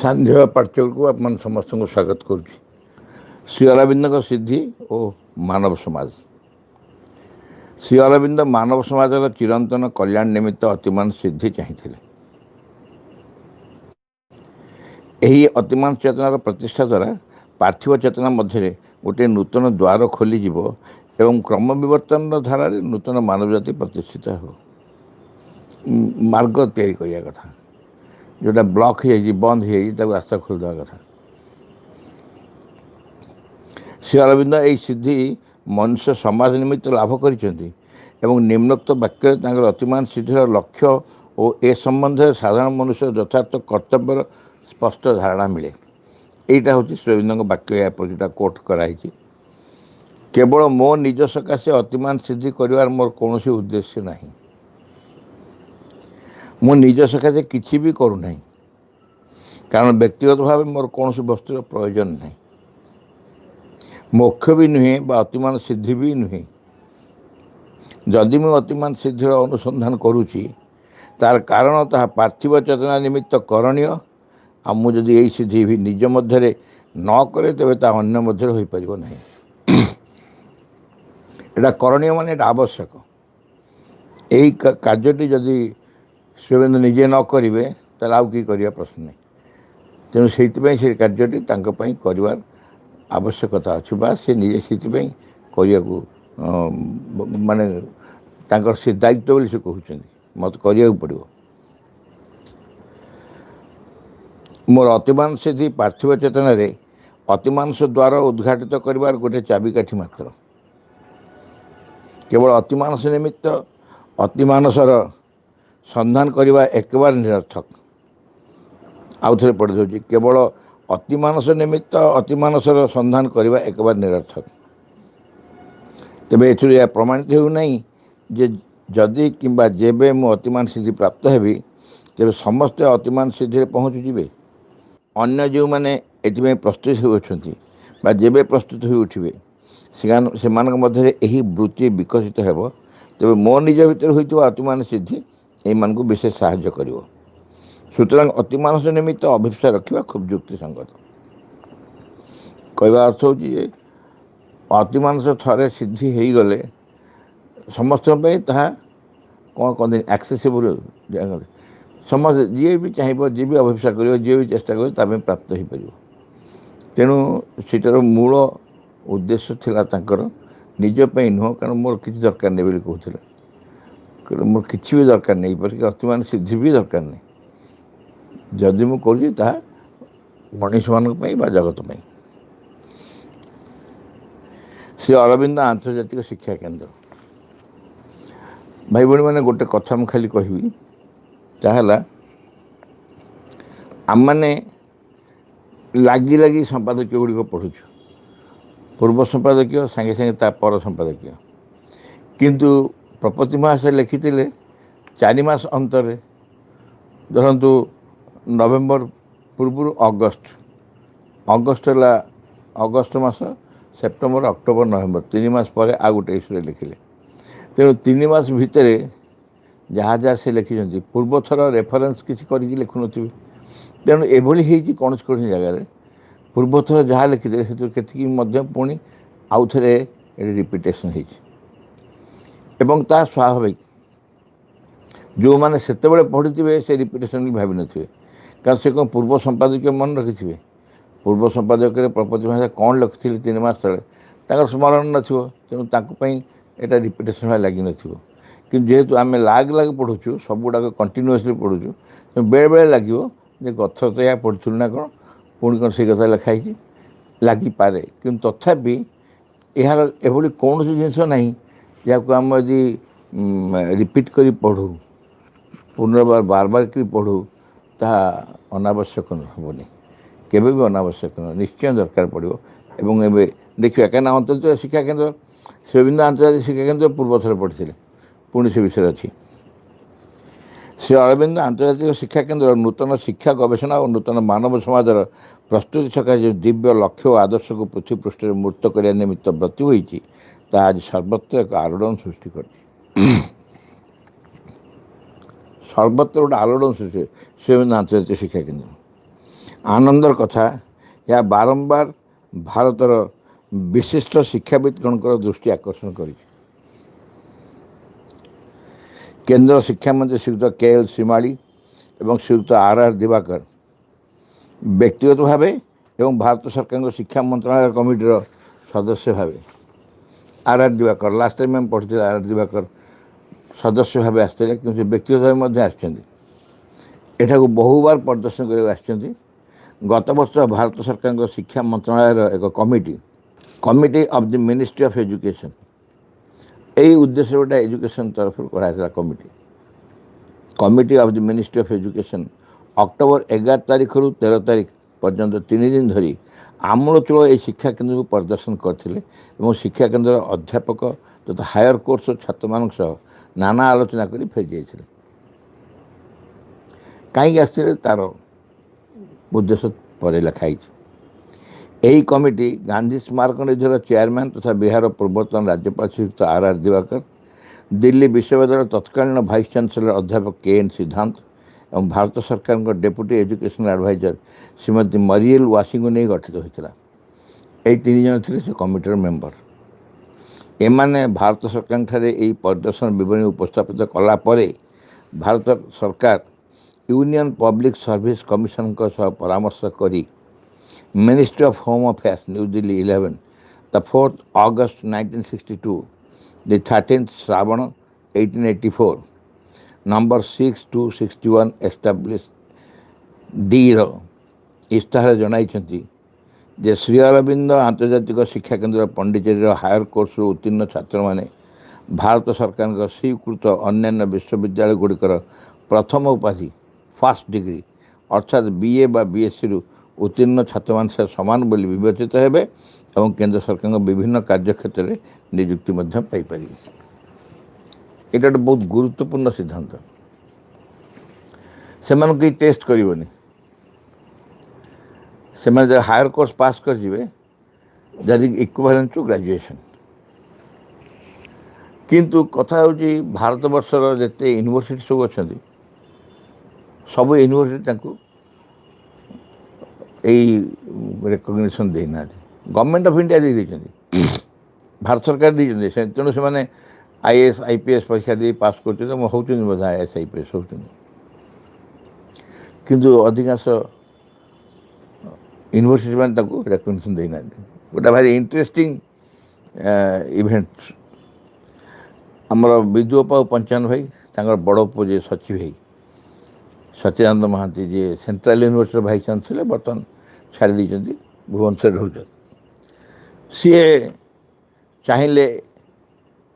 सान्ध्य पाठ्यक्रम को आप समस्त को स्वागत करुच्ची। श्री अरविंद सिद्धि और मानव समाज। श्री अरविंद मानव समाज चिरंतन कल्याण निमित्त अतिमान सिद्धि चाहिए। यही अतिमान चेतनार प्रतिष्ठा द्वारा पार्थिव चेतना मध्य गोटे नूतन द्वार खोलीज एवं क्रम बर्तन धारा नूतन मानव जाति प्रतिष्ठित हो मार्ग तैयारी कथा जोटा ब्लॉक हो बंद हो रास्ता खोलदेवा कथा। श्री अरविंद यही सिद्धि मनुष्य समाज निमित्त लाभ करिसेंती एवं निम्नोक्त वाक्य अतिमान सिद्धिर लक्ष्य और ए संबंध साधारण मनुष्य यथार्थ कर्तव्य स्पष्ट धारणा मिले। यहीटा हूँ श्री अरविंद वाक्य या जोटा कोट कराई। केवल मो निज सकाशे अतिमान सिद्धि कर मोर कौन उद्देश्य नहीं। मो निज सकाशे किसी भी करूना कारण व्यक्तिगत भाव मोर कौन वस्तुर प्रयोजन नहीं। मोक्ष भी नुहे बा अतिमान सिद्धि भी नुहे। जदि मु अतिमान सिद्धिर अनुसंधान करुच्ची तार कारण ताहा पार्थिव चेतना निमित्त करणीय आ मुझे यही सिद्धि भी निज मध्य न करे तेरे ता अन्य मध्य हो पार नहीं। एटा करणीय माने एटा आवश्यक। यही कार्यटी जदि शिवेंद्र निजे न करेंगे तो आउ कि करने प्रश्न नहीं। तेणु से कार्यटी कर आवश्यकता अच्छी बा से निजे से माने से दायित्व बोली से कहते मत करिया पड़ो। मोर अतिमान सिद्धि पार्थिव चेतन अतिमानस द्वार उद्घाटित कर गोटे चाबिकाठी मात्र। केवल अतिमानस निमित्त अतिमानसर संधान करने एक बार निरर्थक। आउ थे पढ़ी दूसरी केवल अतिमानस निमित्त अतिमानसर संधान करने एक बार निरर्थक। तेरे यह प्रमाणित होना जे जदि किंबा जेबे मु अतिमान सिद्धि प्राप्त हेबी तेरे समस्त अतिमान सिद्धि पहुँचुवे। अन्य जो मैंने ये प्रस्तुत होती जेबे प्रस्तुत हो उठे से मध्य यही वृत्ति विकसित हो तेरे मो निज भर होता अतिमान सिद्धि यही विशेष साहाय्य कर। सुतरां अतिमानस निमित्त अभिप्सा रखा खूब युक्ति संगत। कहवा अर्थ हूँ अतिमानस थे सिद्धि हो गले समस्त कौन कहते एक्सेसिबल समस्त जी भी चाहिए जी भी अभिप्सा कर जी भी चेष्टा कर प्राप्त हो पार। तेणु सीटार मूल उद्देश्य थिला तांकर निजपाई नुह कारण मोर किसी दरकार नहीं बोली कहते मोर किसी भी दरकार नहीं पर अतिमान सिद्धि भी दरकार नहीं। जदि मु करुँची मनीष मान जगत में। श्री अरविंद आंतर्जातिक शिक्षा केन्द्र भाई भाई मैंने गोटे कथा मुझे खाली कहबी ताहला आम मैंने लगी लगी संपादकीय गुड़िक पढ़ुचु। पूर्व संपादकीय सांगे सांगे ता पर संपादकीय किंतु प्रपति महाशय लिखी 4 मास अंतर धरतु नवेम्बर पूर्व अगस्ट है अगस्ट मास सेप्टेम्बर अक्टोबर नवेम्बर 3 मास पर आ गोटे इश्यू लिखिले। तेणु 3 मास भितर जहाँ जहाँ से लिखिं पूर्व थर रेफरेन्स किसी करके लिखुन। तेणु एभली कौन कौन जगार पूर्व थर जहाँ लिखिले से पुणी आउ थे रिपिटेसन होता स्वाभाविक जो मैंने से पढ़ी से रिपिटेसन भी भाव न कारण से कौन पूर्व संपादकीय मन रखि थे। पूर्व संपादक प्रपति भाषा कौन लिखी 3 मास तले स्मरण न तेणु यहाँ रिपिटेसन भाई लगी कि जेहेतु आम लाग लाग पढ़ुचु सब गुड़ाक कंटिन्यूअसली पढ़ुचु तो बेले बेले लगे गथ तो या पढ़ुल ना कौन पुणी कौन से कथा लिखाई लगिपे कि तथापि यार एभली कौन जिनस ना जहाँ आम यदि रिपीट कर पढ़ू पुनर्बार बार बार कर पढ़ू ता अनावश्यक हेनी केवे भी अनावश्यक न निश्चय दरकार पड़ो। एवं देखिए कहीं अंतर्जातीय शिक्षा केन्द्र श्री अरविंद आंतर्जातिक शिक्षा केन्द्र पूर्व थर पढ़ी पुणी से विषय अच्छी। श्री अरविंद आंतर्जातिक शिक्षा केन्द्र नूतन शिक्षा गवेषणा और नूतन मानव समाजर प्रस्तुति सकाशे दिव्य लक्ष्य और आदर्श को पृथ्वी पृष्ठ मूर्त करने निमित्त व्रती होती आज सर्वत्र एक आलोड़न सृष्टि कर सर्वत्र गोटे आलोड़न सृष्टि श्री अरविंद आंतर्जातिक शिक्षा केन्द्र आनंदर कथा या बारंबार भारतर विशिष्ट शिक्षाविदगणकर दृष्टि आकर्षण कर केंद्र शिक्षा मंत्री श्रीयुक्त के.एल. श्रीमाली एवं श्रीयुक्त आर दिवाकर व्यक्तिगत भाव एवं भारत सरकार शिक्षा मंत्रालय कमिटर सदस्य भाव आर दिवाकर लास्ट टाइम आम पढ़ी आर दिवाकर सदस्य भाव आसते कि व्यक्तिगत भाव आठा बहुबार प्रदर्शन कर गत वर्ष भारत सरकार शिक्षा मंत्रालय एक committee of the ministry of education यही उद्देश्य गोटे एजुकेशन तरफ कराया committee of the ministry of education October 11 तारीख रु 13 तारीख पर्यंत 3 दिन धरी आमूलचूल ये शिक्षा केन्द्र को प्रदर्शन करते शिक्षा केन्द्र अध्यापक तथा हायर कोर्स छात्र मान नाना आलोचना कर फेरी जाते कहीं आसते तार उद्देश्य पर लिखाई यही कमिटी गांधी स्मारक निधिर चेयरमैन तथा बिहार पूर्वतन राज्यपाल श्रीयुक्त आर दिवाकर दिल्ली विश्वविद्यालय तत्कालीन भाइस चांसलर अध्यापक के.एन. सिद्धांत और भारत सरकार डेप्यूटी एजुकेशनल एडवाइजर श्रीमती मरियल वासी को नहीं गठित होता यही 3 जन थे से कमिटर मेंबर एमाने भारत सरकार ठारे यही प्रदर्शन विवरणी उपस्थापित कलापर भारत सरकार यूनियन पब्लिक सर्विस कमिशन को सह परामर्श करी ministry of home affairs new Delhi 11 the 4th August 1962 the 13th Shravan 1884 number 6261 established इस्ताहार जनाई जे श्री अरविंद आंतर्जातिक शिक्षा केन्द्र पंडिचेरी हायर कोर्स उत्तीर्ण छात्र माने भारत सरकार स्वीकृत अन्य विश्वविद्यालय गुड़िकर प्रथम उपाधि फर्स्ट डिग्री अर्थात बीए बा बीएससी रु उत्तीर्ण छात्र मान से समान बोली विवेचित हेबे एवं केंद्र सरकार विभिन्न कार्यक्षेत्र में नियुक्ति पाइपर ये बहुत गुरुत्वपूर्ण सिद्धांत से टेस्ट करनी से हायर कोर्स पास कर जिवे जदि इक्विवेलेंट टू ग्रेजुएशन किंतु कथा होची भारत वर्षर जिते यूनिवर्सिटी सब अच्छा सब यूनिवर्सिटी यही रेकग्निशन देना गवर्नमेंट ऑफ इंडिया दे भारत सरकार दे तेणु से आईएएस आईपीएस परीक्षा दे पास कर होती आईएएस आईपीएस होती किंतु अधिकांश यूनिवर्सिटी मैंने रेकग्निशन देना गोटे भारी इंटरेस्टिंग इवेंट आमर विदुअपा पंचायन भाई बड़ पु जे सचिव भाई सचिदानंद महांती जी सेंट्रल यूनिवर्सिटी भाइस चांसलर बर्तमान छाड़ी देते भुवनेश्वर रोच सी चाहिए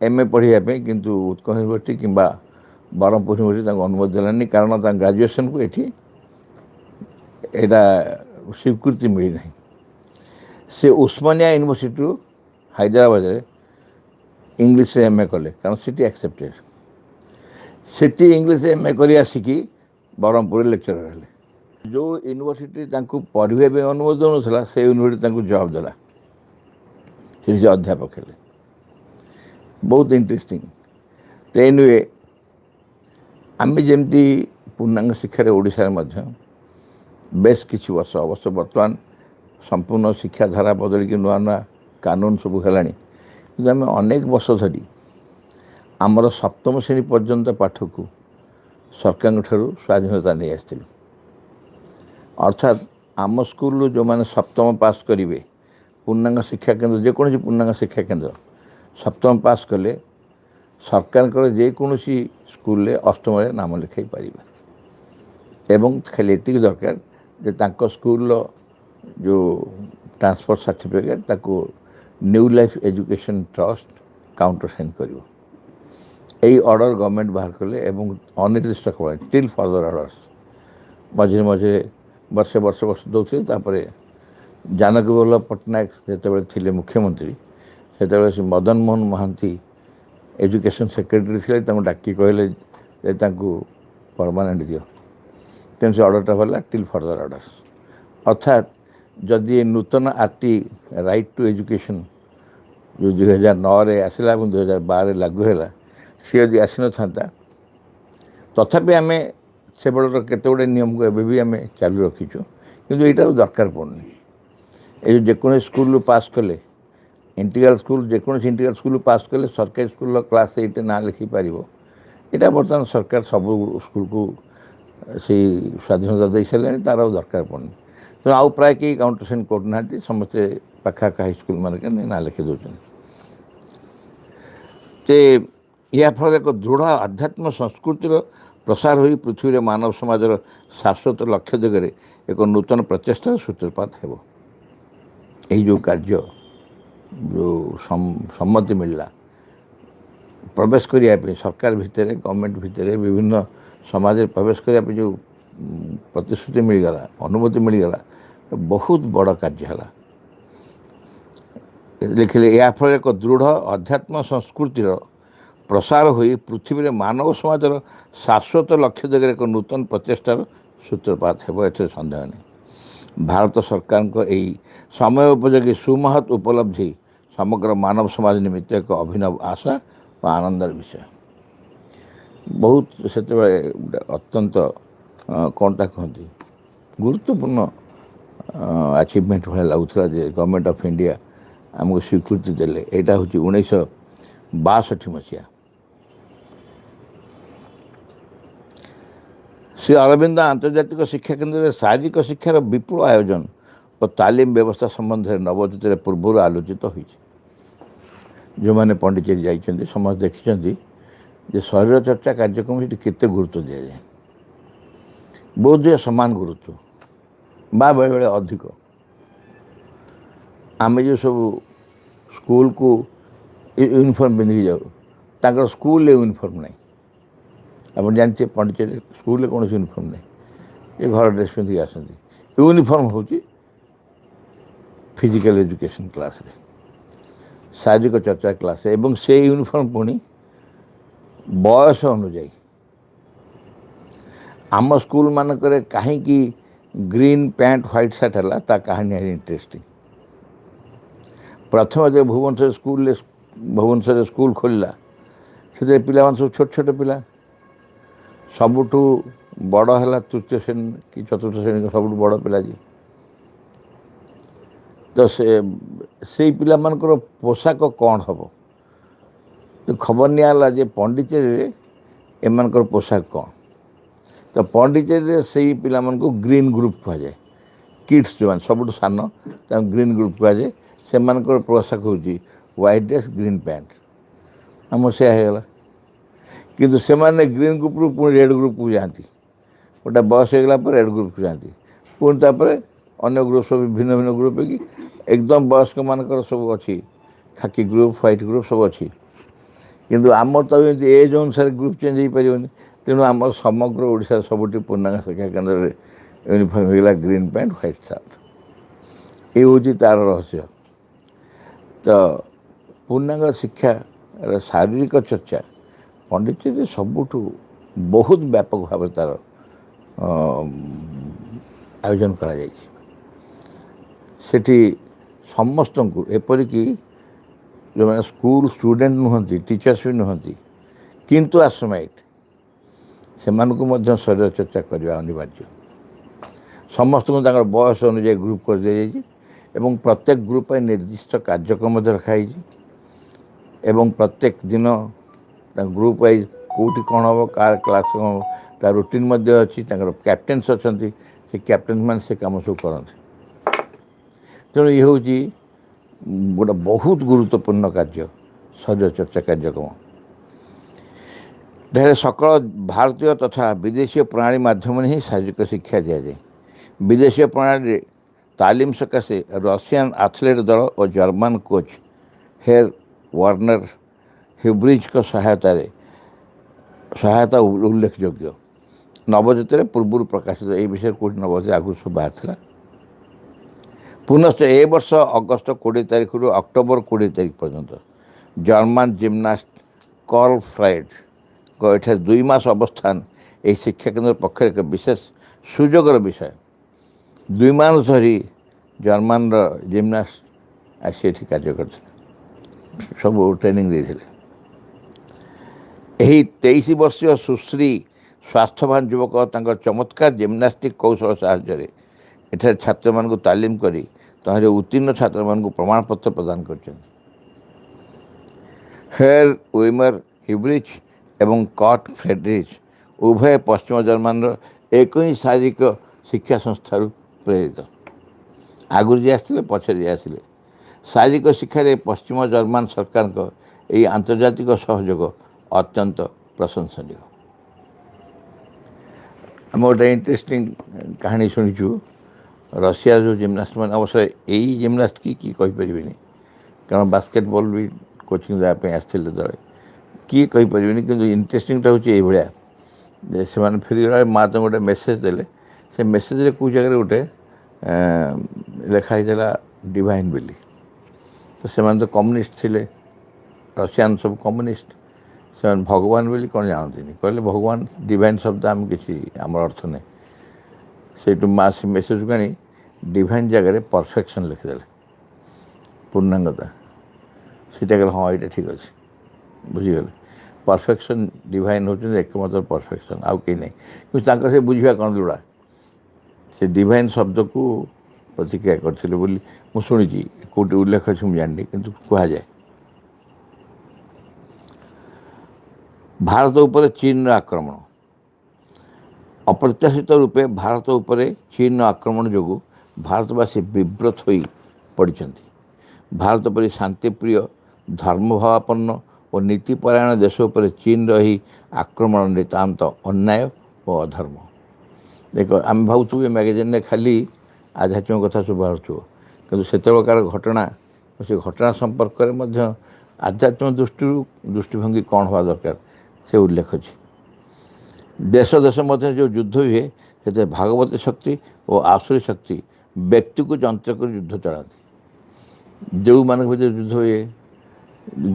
एमए पढ़ाई किंतु उत्कल यूनिवर्सिटी कि ब्रह्मपुर यूनिवर्सिटी अनुमति देलानी कारण ग्रेजुएशन को ये स्वीकृति मिलना से उस्मानिया यूनिवर्सिटी हैदराबाद इंग्लिश एमए कले कारण सीटी एक्सेप्टेड सीटी इंग्लिश एमए कर आसिकी ब्रह्मपुर लेक्चरर हेले जो यूनिवर्सिटी पढ़े अनुमति दौन से यूनिवर्सिटी जॉब देला से अध्यापक हेले बहुत इंटरेस्टिंग तो एनिवे आम जमी पूर्णांग शिक्षार ओडिशा बेस किसी वर्ष अवश्य बर्तमान संपूर्ण शिक्षा धारा बदलिक नुआ नुआ कानून सब है कि आम अनेक वर्ष धरी आमर सप्तम श्रेणी पर्यंत पाठ को सरकार ठारू स्वाधीनता नहीं आसलु अर्थात आम स्कूल जो मैंने सप्तम पास करेंगे पूर्णांग शिक्षा केन्द्र जेकोसी पूर्णांग शिक्षा केन्द्र सप्तम पास कले सरकार जेकोसी स्कूल अष्टम नाम लिखाई पारे एवं खाली ये दरकार जे तांको स्कूल जो ट्रांसफर सर्टिफिकेट ताको new life education trust counter sign करिवो यही ऑर्डर गवर्नमेंट बाहर कले एवं अनिर्दिष्ट काल टिल फर्दर ऑर्डर्स मझे मझे वर्षे वर्ष वर्ष दौले जानकी वल्लभ पट्टनायक जिते थे मुख्यमंत्री से मदन मोहन महांती एजुकेशन सेक्रेटरी थे डाकी कहले परमानेंट दियो तेणु से ऑर्डरटा गला टिल फर्दर ऑर्डर्स अर्थात जदि नूतन आरटी राइट टू एजुकेशन जो 2009 आसला 2012 लागू है सी यदि आसी न था तथापि आम से बड़र केते गुड़े नियम को एवं भी आम चालू रखीचु କିନ୍ତୁ ଏଇଟା ଦରକାର ପଡ଼ୁନି। ଏ ଯେଉଁ ଯେକୌଣସି ସ୍କୁଲରୁ ପାସ୍ କଲେ, ଇଣ୍ଟିଗ୍ରାଲ ସ୍କୁଲ, ଯେକୌଣସି ଇଣ୍ଟିଗ୍ରାଲ ସ୍କୁଲରୁ ପାସ୍ କଲେ ସରକାରୀ ସ୍କୁଲର କ୍ଲାସ୍ 8 ନାଁ ଲେଖିପାରିବ। ଏଇଟା ବର୍ତ୍ତମାନ ସରକାର ସବୁ ସ୍କୁଲକୁ ସେଇ ସ୍ୱାଧୀନତା ଦେଇସାରିଲେଣି, ତା'ର ଆଉ ଦରକାର ପଡ଼ୁନି। ତେଣୁ ଆଉ ପ୍ରାୟ କେହି କାଉଣ୍ଟେସନ୍ କରୁନାହାନ୍ତି, ସମସ୍ତେ ପାଖାପାଖି ହାଇସ୍କୁଲମାନଙ୍କରେ ନାଁ ଲେଖି ଦେଉଛନ୍ତି। ଯେ ଏହାଫଳରେ ଏକ ଦୃଢ଼ ଆଧ୍ୟାତ୍ମ ସଂସ୍କୃତିର ପ୍ରସାର ହୋଇ ପୃଥିବୀରେ ମାନବ ସମାଜର ଶାଶ୍ୱତ ଲକ୍ଷ୍ୟ ଦିଗରେ ଏକ ନୂତନ ପ୍ରଚେଷ୍ଟାର ସୂତ୍ରପାତ ହେବ। ଏହି ଯେଉଁ କାର୍ଯ୍ୟ, ଯେଉଁ ସମ୍ମତି ମିଳିଲା ପ୍ରବେଶ କରିବା ପାଇଁ ସରକାର ଭିତରେ, ଗଭର୍ଣ୍ଣମେଣ୍ଟ ଭିତରେ, ବିଭିନ୍ନ ସମାଜରେ ପ୍ରବେଶ କରିବା ପାଇଁ ଯେଉଁ ପ୍ରତିଶ୍ରୁତି ମିଳିଗଲା, ଅନୁମତି ମିଳିଗଲା, ବହୁତ ବଡ଼ କାର୍ଯ୍ୟ ହେଲା। ଲେଖିଲେ ଏହାଫଳରେ ଏକ ଦୃଢ଼ ଅଧ୍ୟାତ୍ମ ସଂସ୍କୃତିର ପ୍ରସାର ହୋଇ ପୃଥିବୀରେ ମାନବ ସମାଜର ଶାଶ୍ୱତ ଲକ୍ଷ୍ୟ ଦିଗରେ ଏକ ନୂତନ ପ୍ରଚେଷ୍ଟାର ସୂତ୍ରପାତ ହେବ, ଏଥିରେ ସନ୍ଦେହ ନାହିଁ। ଭାରତ ସରକାରଙ୍କ ଏହି ସମୟ ଉପଯୋଗୀ ସୁମହତ ଉପଲବ୍ଧି ସମଗ୍ର ମାନବ ସମାଜ ନିମିତ୍ତ ଏକ ଅଭିନବ ଆଶା ବା ଆନନ୍ଦର ବିଷୟ। ବହୁତ ସେତେବେଳେ ଗୋଟେ ଅତ୍ୟନ୍ତ କ'ଣଟା କୁହନ୍ତି ଗୁରୁତ୍ୱପୂର୍ଣ୍ଣ ଆଚିଭମେଣ୍ଟ ଭଳିଆ ଲାଗୁଥିଲା ଯେ ଗଭର୍ଣ୍ଣମେଣ୍ଟ ଅଫ୍ ଇଣ୍ଡିଆ ଆମକୁ ସ୍ୱୀକୃତି ଦେଲେ। ଏଇଟା ହେଉଛି 1962 ମସିହା। ଶ୍ରୀ ଅରବିନ୍ଦ ଆନ୍ତର୍ଜାତିକ ଶିକ୍ଷା କେନ୍ଦ୍ରରେ ଶାରୀରିକ ଶିକ୍ଷାର ବିପୁଳ ଆୟୋଜନ ଓ ତାଲିମ ବ୍ୟବସ୍ଥା ସମ୍ବନ୍ଧରେ ନବୋଦିତରେ ପୂର୍ବରୁ ଆଲୋଚିତ ହୋଇଛି। ଯେଉଁମାନେ ପଣ୍ଡିଚେରୀ ଯାଇଛନ୍ତି ସମସ୍ତେ ଦେଖିଛନ୍ତି ଯେ ଶରୀର ଚର୍ଚ୍ଚା କାର୍ଯ୍ୟକ୍ରମ ସେଠି କେତେ ଗୁରୁତ୍ୱ ଦିଆଯାଏ। ବୋଧହୁଏ ସମାନ ଗୁରୁତ୍ୱ ବା ବେଳେବେଳେ ଅଧିକ। ଆମେ ଯେଉଁ ସବୁ ସ୍କୁଲକୁ ୟୁନିଫର୍ମ ପିନ୍ଧିକି ଯାଉ, ତାଙ୍କର ସ୍କୁଲରେ ୟୁନିଫର୍ମ ନାହିଁ। ଆପଣ ଜାଣିଥିବେ ପଣ୍ଡିଚେରୀ ସ୍କୁଲରେ କୌଣସି ୟୁନିଫର୍ମ ନାହିଁ, ଏ ଘର ଡ୍ରେସ୍ ପିନ୍ଧିକି ଆସନ୍ତି। ୟୁନିଫର୍ମ ହେଉଛି ଫିଜିକାଲ ଏଜୁକେସନ୍ କ୍ଲାସ୍ରେ, ଶାରୀରିକ ଚର୍ଚ୍ଚା କ୍ଲାସ୍, ଏବଂ ସେଇ ୟୁନିଫର୍ମ ପୁଣି ବୟସ ଅନୁଯାୟୀ। ଆମ ସ୍କୁଲମାନଙ୍କରେ କାହିଁକି ଗ୍ରୀନ୍ ପ୍ୟାଣ୍ଟ ହ୍ୱାଇଟ୍ ସାର୍ଟ ହେଲା, ତା କାହାଣୀ ଭାରି ଇଣ୍ଟରେଷ୍ଟିଂ। ପ୍ରଥମେ ଯେ ଭୁବନେଶ୍ୱରରେ ସ୍କୁଲ ଖୋଲିଲା, ସେଥିରେ ପିଲାମାନେ ସବୁ ଛୋଟ ଛୋଟ ପିଲା। ସବୁଠୁ ବଡ଼ ହେଲା ତୃତୀୟ ଶ୍ରେଣୀ କି ଚତୁର୍ଥ ଶ୍ରେଣୀ, ସବୁଠୁ ବଡ଼ ପିଲା ଯିଏ। ତ ସେଇ ପିଲାମାନଙ୍କର ପୋଷାକ କ'ଣ ହେବ, ଖବର ନିଆହେଲା ଯେ ପଣ୍ଡିଚେରୀରେ ଏମାନଙ୍କର ପୋଷାକ କ'ଣ। ତ ପଣ୍ଡିଚେରୀରେ ସେଇ ପିଲାମାନଙ୍କୁ ଗ୍ରୀନ୍ ଗ୍ରୁପ୍ କୁହାଯାଏ। କିଡ୍ସ ଯେଉଁମାନେ ସବୁଠୁ ସାନ ତାଙ୍କୁ ଗ୍ରୀନ୍ ଗ୍ରୁପ୍ କୁହାଯାଏ। ସେମାନଙ୍କର ପୋଷାକ ହେଉଛି ହ୍ୱାଇଟ୍ ଡ୍ରେସ୍, ଗ୍ରୀନ୍ ପ୍ୟାଣ୍ଟ। ଆମର ସେୟା ହେଇଗଲା। କିନ୍ତୁ ସେମାନେ ଗ୍ରୀନ୍ ଗ୍ରୁପ୍ରୁ ପୁଣି ରେଡ଼୍ ଗ୍ରୁପ୍କୁ ଯାଆନ୍ତି। ଗୋଟେ ବୟସ ହେଇଗଲା ପରେ ରେଡ଼୍ ଗ୍ରୁପ୍କୁ ଯାଆନ୍ତି। ପୁଣି ତାପରେ ଅନ୍ୟ ଗ୍ରୁପ୍ ସବୁ ଭିନ୍ନ ଭିନ୍ନ ଗ୍ରୁପ୍ ହେଇକି ଏକଦମ ବୟସ୍କମାନଙ୍କର ସବୁ ଅଛି, ଖାକି ଗ୍ରୁପ୍, ହ୍ୱାଇଟ୍ ଗ୍ରୁପ୍ ସବୁ ଅଛି। କିନ୍ତୁ ଆମର ତ ଏମିତି ଏଜ୍ ଅନୁସାରେ ଗ୍ରୁପ୍ ଚେଞ୍ଜ ହେଇପାରିବନି। ତେଣୁ ଆମର ସମଗ୍ର ଓଡ଼ିଶାର ସବୁଠି ପୂର୍ଣ୍ଣାଙ୍ଗ ଶିକ୍ଷା କେନ୍ଦ୍ରରେ ୟୁନିଫର୍ମ ହେଇଗଲା ଗ୍ରୀନ୍ ପ୍ୟାଣ୍ଟ, ହ୍ୱାଇଟ୍ ସାର୍ଟ। ଏ ହେଉଛି ତା'ର ରହସ୍ୟ। ତ ପୂର୍ଣ୍ଣାଙ୍ଗ ଶିକ୍ଷାର ଶାରୀରିକ ଚର୍ଚ୍ଚା ପଣ୍ଡିଚେରୀରେ ସବୁଠୁ ବହୁତ ବ୍ୟାପକ ଭାବରେ ତା'ର ଆୟୋଜନ କରାଯାଇଛି। ସେଠି ସମସ୍ତଙ୍କୁ, ଏପରିକି ଯେଉଁମାନେ ସ୍କୁଲ ଷ୍ଟୁଡେଣ୍ଟ ନୁହନ୍ତି, ଟିଚର୍ସ ବି ନୁହନ୍ତି, କିନ୍ତୁ ଆଶ୍ରମାଇଟ୍, ସେମାନଙ୍କୁ ମଧ୍ୟ ଶରୀର ଚର୍ଚ୍ଚା କରିବା ଅନିବାର୍ଯ୍ୟ। ସମସ୍ତଙ୍କୁ ତାଙ୍କର ବୟସ ଅନୁଯାୟୀ ଗ୍ରୁପ୍ କରିଦିଆଯାଇଛି ଏବଂ ପ୍ରତ୍ୟେକ ଗ୍ରୁପ୍ ପାଇଁ ନିର୍ଦ୍ଦିଷ୍ଟ କାର୍ଯ୍ୟକ୍ରମ ମଧ୍ୟ ରଖାଯାଇଛି। ଏବଂ ପ୍ରତ୍ୟେକ ଦିନ ତାଙ୍କ ଗ୍ରୁପ୍ ୱାଇଜ୍ କେଉଁଠି କ'ଣ ହେବ, କାହାର କ୍ଲାସ୍ କ'ଣ ହେବ, ତା ରୁଟିନ୍ ମଧ୍ୟ ଅଛି। ତାଙ୍କର କ୍ୟାପ୍ଟେନ୍ସ ଅଛନ୍ତି, ସେ କ୍ୟାପ୍ଟେନ୍ସ ମାନେ ସେ କାମ ସବୁ କରନ୍ତି। ତେଣୁ ଇଏ ହେଉଛି ଗୋଟେ ବହୁତ ଗୁରୁତ୍ୱପୂର୍ଣ୍ଣ କାର୍ଯ୍ୟ, ଶରୀର ଚର୍ଚ୍ଚା କାର୍ଯ୍ୟକ୍ରମ। ଏଠାରେ ସକଳ ଭାରତୀୟ ତଥା ବିଦେଶୀୟ ପ୍ରଣାଳୀ ମାଧ୍ୟମରେ ହିଁ ଶାରୀରିକ ଶିକ୍ଷା ଦିଆଯାଏ। ବିଦେଶୀୟ ପ୍ରଣାଳୀରେ ତାଲିମ ସକାଶେ ରଷିଆନ୍ ଆଥଲେଟ୍ ଦଳ ଓ ଜର୍ମାନ କୋଚ୍ ହେର୍ ୱାର୍ଣ୍ଣର ହ୍ୟୁବ୍ରିଜ୍ଙ୍କ ସହାୟତା ଉଲ୍ଲେଖଯୋଗ୍ୟ। ନବୋଦିତରେ ପୂର୍ବରୁ ପ୍ରକାଶିତ ଏହି ବିଷୟରେ କେଉଁଠି ନବୋଦିତ ଆଗରୁ ସବୁ ବାହାରିଥିଲା। ପୁନଶ୍ଚ ଏ ବର୍ଷ ଅଗଷ୍ଟ 20 ତାରିଖରୁ ଅକ୍ଟୋବର 20 ତାରିଖ ପର୍ଯ୍ୟନ୍ତ ଜର୍ମାନ ଜିମ୍ନାଷ୍ଟ କର୍ଲ ଫ୍ରାଏଡ଼ଙ୍କ ଏଠାରେ 2 ମାସ ଅବସ୍ଥାନ ଏହି ଶିକ୍ଷାକେନ୍ଦ୍ର ପକ୍ଷରେ ଏକ ବିଶେଷ ସୁଯୋଗର ବିଷୟ। 2 ମାସ ଧରି ଜର୍ମାନର ଜିମ୍ନାଷ୍ଟ ଆସି ଏଠି କାର୍ଯ୍ୟ କରିଥିଲେ, ସବୁ ଟ୍ରେନିଂ ଦେଇଥିଲେ। ଏହି 23 ବର୍ଷୀୟ ସୁଶ୍ରୀ ସ୍ୱାସ୍ଥ୍ୟବାନ ଯୁବକ ତାଙ୍କର ଚମତ୍କାର ଜିମ୍ନାଷ୍ଟିକ୍ କୌଶଳ ସାହାଯ୍ୟରେ ଏଠାରେ ଛାତ୍ରମାନଙ୍କୁ ତାଲିମ କରି ତହିଁରେ ଉତ୍ତୀର୍ଣ୍ଣ ଛାତ୍ରମାନଙ୍କୁ ପ୍ରମାଣପତ୍ର ପ୍ରଦାନ କରିଛନ୍ତି। ହେର୍ ୱିମର ହିବ୍ରିଚ୍ ଏବଂ କଟ୍ ଫ୍ରେଡରିଚ୍ ଉଭୟ ପଶ୍ଚିମ ଜର୍ମାନର ଏକ ହିଁ ଶାରୀରିକ ଶିକ୍ଷା ସଂସ୍ଥାରୁ ପ୍ରେରିତ। ଆଗରୁ ଯିଏ ଆସିଥିଲେ ପଛରେ ଯିଏ ଆସିଲେ। ଶାରୀରିକ ଶିକ୍ଷାରେ ପଶ୍ଚିମ ଜର୍ମାନ ସରକାରଙ୍କ ଏହି ଆନ୍ତର୍ଜାତିକ ସହଯୋଗ ଅତ୍ୟନ୍ତ ପ୍ରଶଂସନୀୟ। ଆମେ ଗୋଟେ ଇଣ୍ଟରେଷ୍ଟିଂ କାହାଣୀ ଶୁଣିଛୁ। ରଷିଆ ଯେଉଁ ଜିମ୍ନାଷ୍ଟମାନେ ଅବଶ୍ୟ ଏଇ ଜିମ୍ନାଷ୍ଟ କିଏ କହିପାରିବେନି, କାରଣ ବାସ୍କେଟବଲ୍ ବି କୋଚିଂ ଦେବା ପାଇଁ ଆସିଥିଲେ ତଳେ, କିଏ କହିପାରିବେନି। କିନ୍ତୁ ଇଣ୍ଟରେଷ୍ଟିଂଟା ହେଉଛି ଏଇଭଳିଆ ଯେ ସେମାନେ ଫେରିଗଲା ମା' ତାଙ୍କୁ ଗୋଟେ ମେସେଜ୍ ଦେଲେ। ସେ ମେସେଜ୍ରେ କେଉଁ ଜାଗାରେ ଗୋଟେ ଲେଖା ହେଇଥିଲା ଡିଭାଇନ୍ ବୋଲି। ତ ସେମାନେ ତ କମ୍ୟୁନିଷ୍ଟ ଥିଲେ, ରଷିଆନ୍ ସବୁ କମ୍ୟୁନିଷ୍ଟ। ସେମାନେ ଭଗବାନ ବୋଲି କ'ଣ ଜାଣନ୍ତିନି। କହିଲେ ଭଗବାନ ଡିଭାଇନ୍ ଶବ୍ଦ ଆମେ କିଛି ଆମର ଅର୍ଥ ନାହିଁ। ସେଇଠୁ ମା' ସେ ମେସେଜ୍କୁ ଆଣି ଡିଭାଇନ୍ ଜାଗାରେ ପରଫେକ୍ସନ୍ ଲେଖିଦେଲେ, ପୂର୍ଣ୍ଣାଙ୍ଗତା। ସେଇଟା କହିଲେ ହଁ ଏଇଟା ଠିକ୍ ଅଛି, ବୁଝିଗଲେ। ପରଫେକ୍ସନ୍ ଡିଭାଇନ୍ ହେଉଛନ୍ତି ଏକମାତ୍ର ପରଫେକ୍ସନ୍, ଆଉ କେହି ନାହିଁ। କିନ୍ତୁ ତାଙ୍କର ସେ ବୁଝିବା କ'ଣ ଲୋଡ଼ା, ସେ ଡିଭାଇନ୍ ଶବ୍ଦକୁ ପ୍ରତିକ୍ରିୟା କରିଥିଲେ ବୋଲି ମୁଁ ଶୁଣିଛି। କେଉଁଠି ଉଲ୍ଲେଖ ଅଛି ମୁଁ ଜାଣିନି, କିନ୍ତୁ କୁହାଯାଏ। ଭାରତ ଉପରେ ଚୀନର ଆକ୍ରମଣ। ଅପ୍ରତ୍ୟାଶିତ ରୂପେ ଭାରତ ଉପରେ ଚୀନର ଆକ୍ରମଣ ଯୋଗୁଁ ଭାରତବାସୀ ବିବ୍ରତ ହୋଇ ପଡ଼ିଛନ୍ତି। ଭାରତ ପରି ଶାନ୍ତିପ୍ରିୟ, ଧର୍ମଭାବାପନ୍ନ ଓ ନୀତିପରାୟଣ ଦେଶ ଉପରେ ଚୀନର ଏହି ଆକ୍ରମଣ ନିତାନ୍ତ ଅନ୍ୟାୟ ଓ ଅଧର୍ମ। ଦେଖ, ଆମେ ଭାବୁଥିବୁ ଏ ମ୍ୟାଗାଜିନ୍ରେ ଖାଲି ଆଧ୍ୟାତ୍ମିକ କଥା ସବୁ ବାହାରୁଥିବ, କିନ୍ତୁ ସେତେବେଳକାର ଘଟଣା, ସେ ଘଟଣା ସମ୍ପର୍କରେ ମଧ୍ୟ ଆଧ୍ୟାତ୍ମିକ ଦୃଷ୍ଟିରୁ ଦୃଷ୍ଟିଭଙ୍ଗୀ କ'ଣ ହେବା ଦରକାର ସେ ଉଲ୍ଲେଖ ଅଛି। ଦେଶ ଦେଶ ମଧ୍ୟରେ ଯେଉଁ ଯୁଦ୍ଧ ହୁଏ, ସେଥିରେ ଭାଗବତୀ ଶକ୍ତି ଓ ଆସୁରୀ ଶକ୍ତି ବ୍ୟକ୍ତିକୁ ଯନ୍ତ୍ର କରି ଯୁଦ୍ଧ ଚଳାନ୍ତି। ଯେଉଁମାନଙ୍କ ଭିତରେ ଯୁଦ୍ଧ ହୁଏ,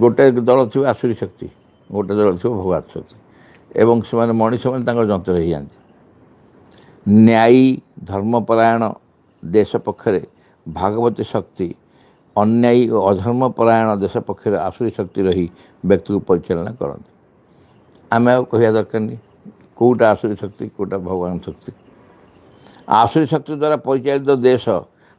ଗୋଟେ ଦଳ ଥିବ ଆସୁରୀ ଶକ୍ତି, ଗୋଟେ ଦଳ ଥିବ ଭଗବତ ଶକ୍ତି, ଏବଂ ସେମାନେ ମଣିଷମାନେ ତାଙ୍କର ଯନ୍ତ୍ର ହେଇଯାଆନ୍ତି। ନ୍ୟାୟୀ ଧର୍ମପରାୟଣ ଦେଶ ପକ୍ଷରେ ଭାଗବତୀ ଶକ୍ତି, ଅନ୍ୟାୟୀ ଓ ଅଧର୍ମପରାୟଣ ଦେଶ ପକ୍ଷରେ ଆସୁରୀ ଶକ୍ତି ରହି ବ୍ୟକ୍ତିକୁ ପରିଚାଳନା କରନ୍ତି। ଆମେ ଆଉ କହିବା ଦରକାର ନାହିଁ କେଉଁଟା ଆସୁରୀ ଶକ୍ତି, କେଉଁଟା ଭଗବାନ ଶକ୍ତି। ଆସୁରୀ ଶକ୍ତି ଦ୍ୱାରା ପରିଚାଳିତ ଦେଶ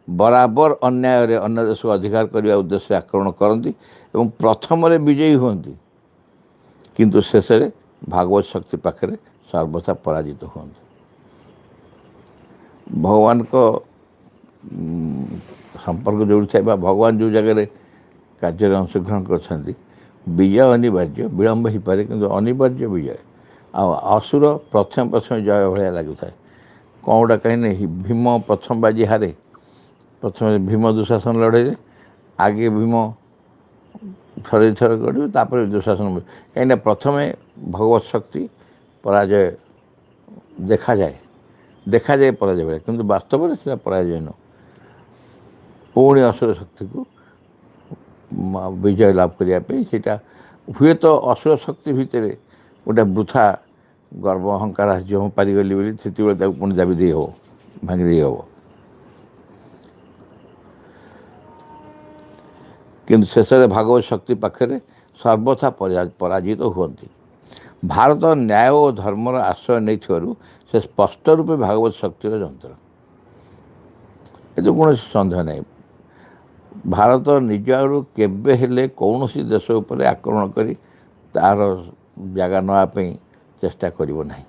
ବରାବର ଅନ୍ୟାୟରେ ଅନ୍ୟ ଦେଶକୁ ଅଧିକାର କରିବା ଉଦ୍ଦେଶ୍ୟରେ ଆକ୍ରମଣ କରନ୍ତି ଏବଂ ପ୍ରଥମରେ ବିଜୟୀ ହୁଅନ୍ତି, କିନ୍ତୁ ଶେଷରେ ଭାଗବତ ଶକ୍ତି ପାଖରେ ସର୍ବଥା ପରାଜିତ ହୁଅନ୍ତି। ଭଗବାନଙ୍କ ସମ୍ପର୍କ ଯେଉଁଠି ଥାଏ ବା ଭଗବାନ ଯେଉଁ ଜାଗାରେ କାର୍ଯ୍ୟରେ ଅଂଶଗ୍ରହଣ କରିଛନ୍ତି, ବିଜୟ ଅନିବାର୍ଯ୍ୟ, ବିଳମ୍ବ ହୋଇପାରେ କିନ୍ତୁ ଅନିବାର୍ଯ୍ୟ ବିଜୟ। ଆଉ ଅସୁର ପ୍ରଥମେ ପ୍ରଥମେ ଜୟ ଭଳିଆ ଲାଗୁଥାଏ। କ'ଣ ଗୋଟେ କାହିଁକି ଭୀମ ପ୍ରଥମ ବାଜି ହାରେ। ପ୍ରଥମେ ଭୀମ ଦୁଃଶାସନ ଲଢ଼େଇରେ ଆଗେ ଭୀମ ଥରେ ଥରେ କରିବେ, ତାପରେ ଦୁଃଶାସନ। କାହିଁକିନା ପ୍ରଥମେ ଭଗବତ ଶକ୍ତି ପରାଜୟ ଦେଖାଯାଏ ପରାଜୟ ଭଳିଆ, କିନ୍ତୁ ବାସ୍ତବରେ ସେଟା ପରାଜୟ ନୁହଁ। ପୁଣି ଅସୁର ଶକ୍ତିକୁ ବିଜୟ ଲାଭ କରିବା ପାଇଁ ସେଇଟା ହୁଏତ ଅସୁର ଶକ୍ତି ଭିତରେ ଗୋଟେ ବୃଥା ଗର୍ବ ଅହଙ୍କାର ଆସିଯିବ, ମୁଁ ପାରିଗଲି ବୋଲି। ସେତେବେଳେ ତାକୁ ପୁଣି ଦାବି ଦେଇ ହେବ, ଭାଙ୍ଗି ଦେଇ ହେବ। କିନ୍ତୁ ଶେଷରେ ଭାଗବତ ଶକ୍ତି ପାଖରେ ସର୍ବଥା ପରାଜିତ ହୁଅନ୍ତି। ଭାରତ ନ୍ୟାୟ ଓ ଧର୍ମର ଆଶ୍ରୟ ନେଇଥିବାରୁ ସେ ସ୍ପଷ୍ଟ ରୂପେ ଭାଗବତ ଶକ୍ତିର ଯନ୍ତ୍ର। ଏଥିରେ କୌଣସି ସନ୍ଦେହ ନାହିଁ। ଭାରତ ନିଜ ଆଡ଼ୁ କେବେ ହେଲେ କୌଣସି ଦେଶ ଉପରେ ଆକ୍ରମଣ କରି ତା'ର ଜାଗା ନେବା ପାଇଁ ଚେଷ୍ଟା କରିବ ନାହିଁ।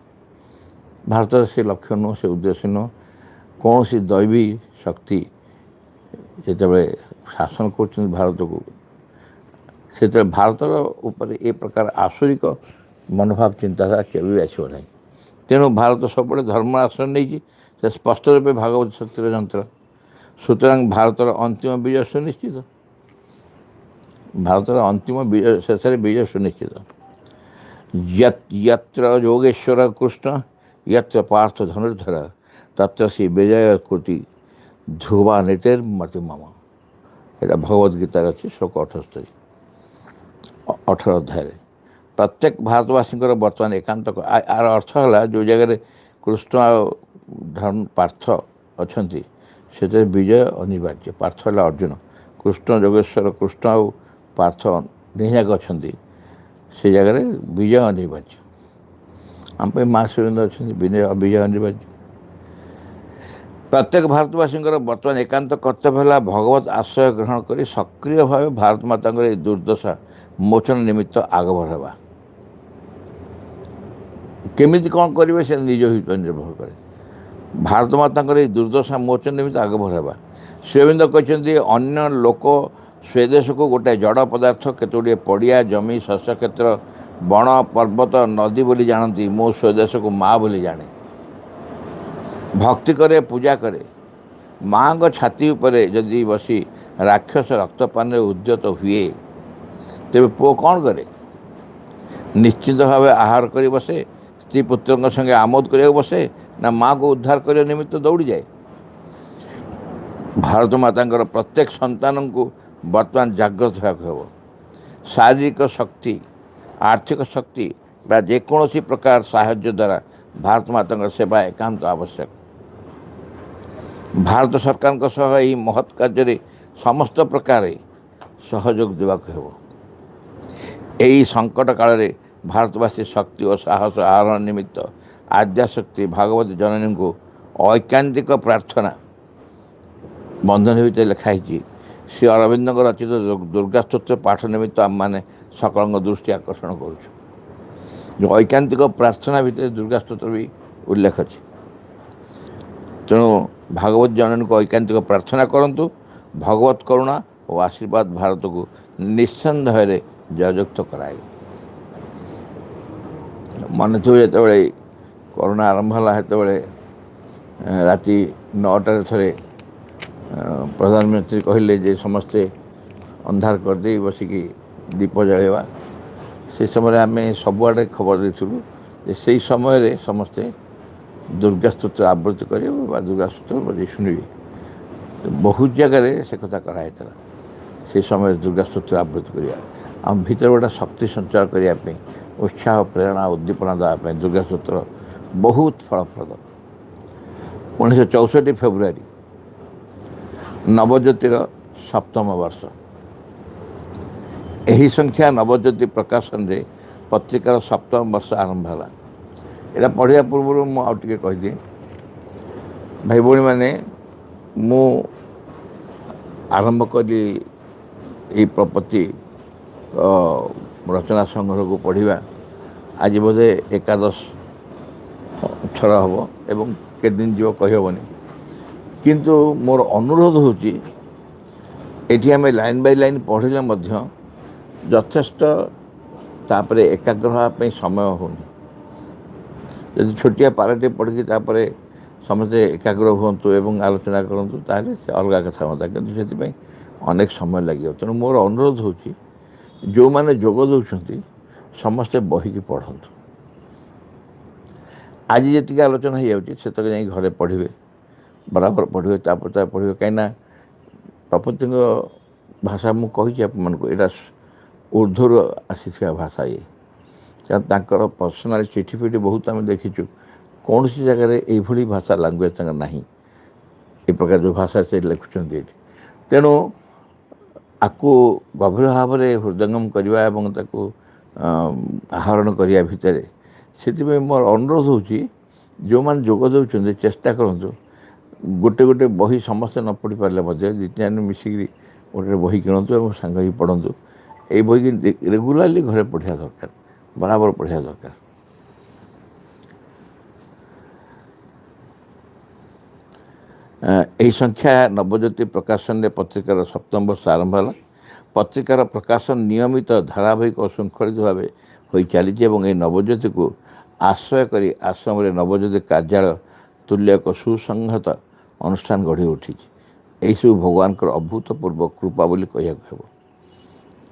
ଭାରତର ସେ ଲକ୍ଷ୍ୟ ନୁହଁ, ସେ ଉଦ୍ଦେଶ୍ୟ ନୁହଁ। କୌଣସି ଦୈବୀ ଶକ୍ତି ଯେତେବେଳେ ଶାସନ କରୁଛନ୍ତି ଭାରତକୁ, ସେତେବେଳେ ଭାରତର ଉପରେ ଏ ପ୍ରକାର ଆସୁରିକ ମନୋଭାବ ଚିନ୍ତାଧାରା କେବେ ବି ଆସିବ ନାହିଁ। ତେଣୁ ଭାରତ ସବୁବେଳେ ଧର୍ମ ଆଶ୍ରୟ ନେଇଛି, ସେ ସ୍ପଷ୍ଟ ରୂପେ ଭାଗବତ ଶକ୍ତିର ଯନ୍ତ୍ର। ସୁତରାଂ ଭାରତର ଅନ୍ତିମ ବିଜୟ ସୁନିଶ୍ଚିତ। ଭାରତର ଅନ୍ତିମ ବିଜୟ, ଶେଷରେ ବିଜୟ ସୁନିଶ୍ଚିତ। ୟତ୍ର ଯୋଗେଶ୍ୱର କୃଷ୍ଣ ୟତ୍ର ପାର୍ଥ ଧନୁର୍ଧର ତତ୍ର ଶ୍ରୀ ବିଜୟ କୃତି ଧ୍ରୁବା ନୀତିର୍ ମତି ମମ। ଏଇଟା ଭଗବତ ଗୀତାରେ ଅଛି, ଶ୍ଲୋକ 18 ଅଧ୍ୟାୟରେ। ପ୍ରତ୍ୟେକ ଭାରତବାସୀଙ୍କର ବର୍ତ୍ତମାନ ଏକାନ୍ତ, ଆର ଅର୍ଥ ହେଲା ଯେଉଁ ଜାଗାରେ କୃଷ୍ଣ ଆଉ ପାର୍ଥ ଅଛନ୍ତି ସେଥିରେ ବିଜୟ ଅନିବାର୍ଯ୍ୟ। ପାର୍ଥ ହେଲା ଅର୍ଜୁନ, କୃଷ୍ଣ ଯୋଗେଶ୍ୱର, କୃଷ୍ଣ ଆଉ ପାର୍ଥ ନିହାକ ଅଛନ୍ତି, ସେ ଜାଗାରେ ବିଜୟ ଅନିବାର୍ଯ୍ୟ। ଆମ ପାଇଁ ମା ସୁରେନ୍ଦ୍ର ଅଛନ୍ତି, ବିଜୟ ଅନିବାର୍ଯ୍ୟ। प्रत्येक भारतवासी बर्तमान एकांत कर्तव्य है भगवत आश्रय ग्रहण कर सक्रिय भाव भारत माता दुर्दशा मोचन निमित्त आग बढ़ावा केमी कौन करेंगे से निज निर्भर करे भारत माता दुर्दशा मोचन निमित्त आग बढ़ावा श्रीअरविंद कहते अन्य लोक स्वदेश को गोटे जड़ पदार्थ केतोड़े पड़िया जमी शस्य क्षेत्र बण पर्वत नदी बोली जानती मो स्वदेश को माँ बोली जाने भक्ति करे पूजा करे माँ को छाती उपरे जदि बसी राक्षस रक्तपान उद्यत हुए तेरे पुओ कौन करे निश्चित भाव आहार कर बसे स्त्री पुत्र संगे आमोद कर बसे ना माँ को उद्धार करने निमित्त दौड़ी जाए। भारत माता प्रत्येक संतान को वर्तमान जागृत हो शारीरिक शक्ति आर्थिक शक्ति बा जेकोसी प्रकार साहाय्य द्वारा भारत माता सेवा एकांत आवश्यक। भारत सरकार यही महत् कार्य समस्त प्रकार सहयोग देवाक हो। यही संकट काल में भारतवासी शक्ति और साहस आहरण निमित्त आद्याशक्ति भागवत जननी को ऐकांतिक प्रार्थना बंधन भितर लिखाई श्री अरविंद रचित दुर्गा स्तोत्र पाठ निमित्त आम मैंने सकल दृष्टि आकर्षण करो। ऐकांतिक प्रार्थना भितर दुर्गा स्तोत्र भी उल्लेख अच्छे तेणु भागवत जननी को ऐकांतिक प्रार्थना करंतु भगवत करुणा और आशीर्वाद भारत को निस्संदेह जययुक्त कराए। मन थी जो कोरोना आरंभ है राति 9टार थे प्रधानमंत्री कहले जे समस्ते अंधार करदे बसिकी दीप जलवा से समय आम सबुआड़े खबर देलु से समय समस्ते दुर्गा स्तोत्र आवृत्ति करें दुर्गा स्तोत्र बजे शुणे तो बहुत जगह से कथा कराई से समय दुर्गा स्तोत्र आवृत्ति करा आम भीतर गोटे शक्ति संचार करने उत्साह प्रेरणा उद्दीपना देवाई दुर्गा स्तोत्र बहुत फलप्रद। 1964 फेब्रुआरी नवज्योतिर सप्तम वर्ष यही संख्या नवज्योति प्रकाशन रे पत्रिकार सप्तम वर्ष आरंभ है। यहाँ पढ़िया पूर्व मुझे कहीदी भाई भाई मैंने मु आरंभ कली ये प्रपत्ति रचना संग्रह को पढ़ा आज बोधे एकादश थर हम एवं के दिन जीव कहीहबनी किंतु मोर अनुरोध होची एठी आम लाइन बाय लाइन पढ़िले मध्य यथेष्ट तापर एकाग्र होगापी समय होनी यदि छोटिया पाराटे पढ़ी समस्ते एकाग्र हूँ एवं आलोचना करूँ ताहले से अलग कथा मत कि अनेक समय लगे तेणु मोर अनुरोध होची जो माने जोग दौरान समस्ते बही की पढ़ु आज जी आलोचना हो जाए घरे पढ़े बराबर पढ़े पढ़े कहीं प्रपत्ति भाषा मुझे यहाँ ऊर्ध्वर आसी भाषा ये तांकर पर्सनाल चिठी फिठी बहुत आम देखीचु कौन सी जगह ये भाषा लांगुएज ना ये प्रकार जो भाषा से लिखुंट तेणु आपको गभीर भाव में हृदयंगम करने आहरण करने भितर से मोर अनुरोध हो जो मैंने जोग दौरान चेष्टा करूँ गोटे गोटे बही समस्ते न पढ़ी पारे दी तीन मिसिक गोटे बही किणतु और सांग ही पढ़तु ये बही की रेगुलाली घरे पढ़ा दरकार बराबर पढ़ा दरकार। यही संख्या नवज्योति प्रकाशन रे पत्रिकार सप्तम वर्ष आरंभ है। पत्रिकार प्रकाशन नियमित धारावाहिक और श्रृंखलित भाव हो चली ये नवज्योति को आश्रय करी आश्रम रे नवज्योति कार्यालय तुल्य एक सुसंहत अनुष्ठान गढ़ी उठी यही सब भगवान का अभूतपूर्व कृपा बोली कह।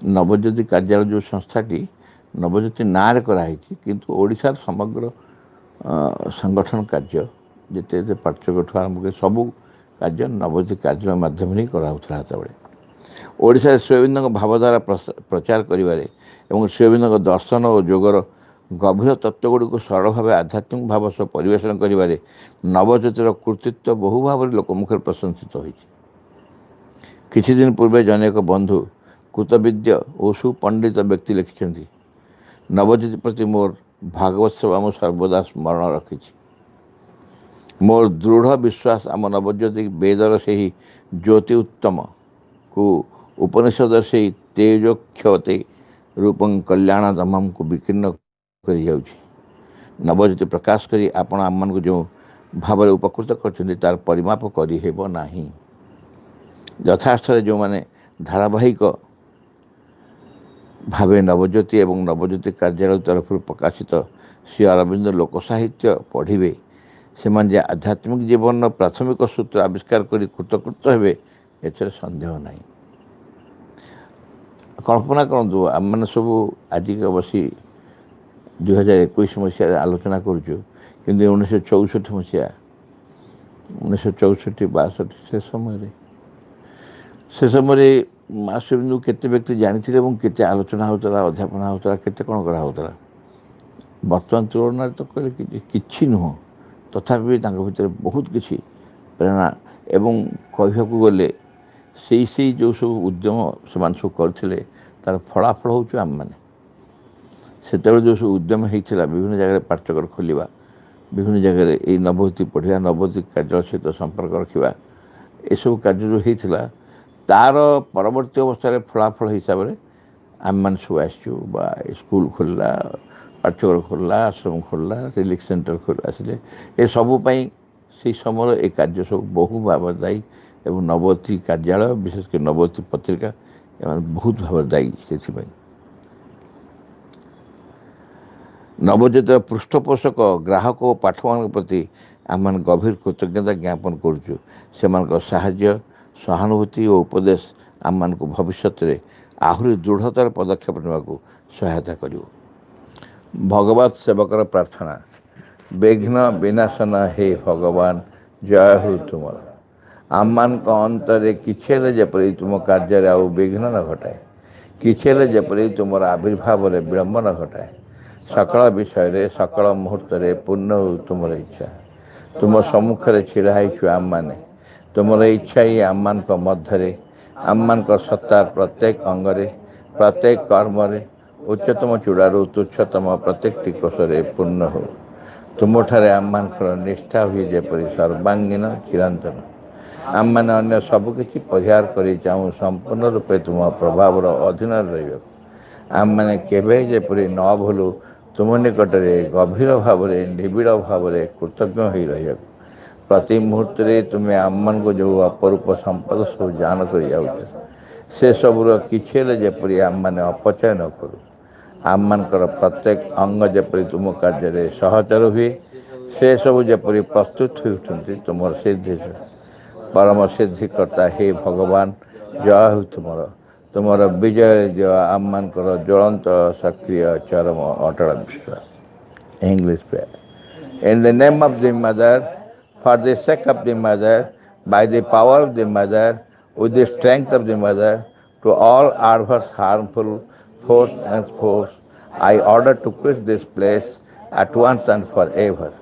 नवज्योति कार्यालय जो संस्थाटी नवज्योति नाँ कराई किंतु ओडिशार समग्र संगठन कार्य जिते पाठ्यक्रम आरंभ कर सबू कार्य नवज्योति कार्यालय माध्यम ही कराऊला सेतबे ओडिशा श्रीअरविंद भावधारा प्रचार करिबारे एवं श्रीअरविंद दर्शन और जोगर गभीर तत्वगुड़ी को सरल भाव आध्यात्मिक भाव सह परिवेशन करिबारे नवज्योतिर कृतित्व बहु भाव लोकमुखे प्रशंसित होइछि। किछि दिन पूर्वे जने एक बंधु कृतविद्य और सुपंडित व्यक्ति लिखिछन्ति नवज्योति प्रति मोर भागवत सेवा मु सर्वदा स्मरण रखिछि। मोर दृढ़ विश्वास आम नवज्योति वेदर से ही ज्योति उत्तम को उपनिषद से ही तेजोक्षते रूपं कल्याण दमम को विकीर्ण कर नवज्योति प्रकाश करी आपण आम को जो भाव उपकृत कर तार परिमाप करहेब नहीं। यथार्थ जो मैंने धारावाहिक भावे नवज्योति एवं नवज्योति कार्यालय तरफ प्रकाशित श्री अरविंद लोक साहित्य पढ़े से आध्यात्मिक जीवन प्राथमिक सूत्र आविष्कार कर कृतकृत हे एथर सन्देह नहीं। कल्पना करूँ आम मैंने सब आज बसी 2021 मसीह आलोचना करुचु कि 1964 मसीहा 1964-62 से समय मास्टर केते व्यक्ति जानी केते आलोचना होता अध्यापना होता केते कौन कराला बर्तमान तुलन तो कहले कि नुह तथापि भीतर बहुत किसी प्रेरणा एवं कहू गले से जो सब उद्यम से सब करते तार फलाफल हूँ आम मैंने से जो सब उद्यम होता विभिन्न जगह पाठ्यक्रम खोलिया विभिन्न जगह ये नवज्योति पढ़ा नवज्योति कार्य सहित संपर्क रखा यू कार्य जो होता तार परवर्ती अवस्था फलाफल हिसाब से आम मैंने सब आसचु स्कूल खोलला पाठ्यक्रम खोलला आश्रम खोलला रिलीफ सेंटर खोल आसिले ए सबूपाई से समय ये कार्य सब बहु भाव दायी एवं नवज्योति कार्यालय विशेषकर नवज्योति पत्रिका बहुत भाव दायी से नवज्योतिर पृष्ठपोषक ग्राहक और पाठक मान प्रति आम गभीर कृतज्ञता ज्ञापन करुचु से सहानुभूति और उपदेश आम को भविष्य में आहरी दृढ़तार पदक्षेप नेबाकू सहायता कर। भगवत सेवकर प्रार्थना विघ्न विनाशन हे भगवान जय हो तुमर आम मान अंतरे किछे जपरी तुम कार्य आउ विघ्न न घटाए किछे जपरी तुम आविर्भाव विलंब न घटाए सकल विषय सकल मुहूर्त पूर्ण हो तुम इच्छा तुम सम्मुखें छिड़ाईछु आम मैंने तुम इच्छा ही आम मान मध्य आम मान सत्ता प्रत्येक अंगरे प्रत्येक कर्म उच्चतम चूड़ारू तुच्छतम प्रत्येक टिकस पूर्ण हो तुम ठारे आम मानकर निष्ठा हुए जेपरी सर्वांगीन चिरंतन आम मैंने अन्य सबकि परिहार कर चाहूँ संपूर्ण रूपे तुम प्रभावर अधीन रही आम मैंने केवे जेपरी न भूलु तुम निकट में गभीर भाव निबिड़ भाव कृतज्ञ हो रही प्रति मुहूर्त तुम्हें आम मान को जो अपरूप संपद सब जान कर जाऊँ से सबूर किछे जेपरी आम मैंने अपचय न करूँ आम मानकर प्रत्येक अंग जेपरी तुम कार्य सहचर हुए से सब जेपरी प्रस्तुत होती तुम सिद्धि परम सिद्धिकर्ता हे भगवान जय हो तुमर विजय जय आम मानकर ज्वलंत सक्रिय चरम अटल विश्वास। English prayer in the name of the mother for the sake of the mother by the power of the mother with the strength of the mother to all adverse harmful force and force I order to quit this place at once and forever.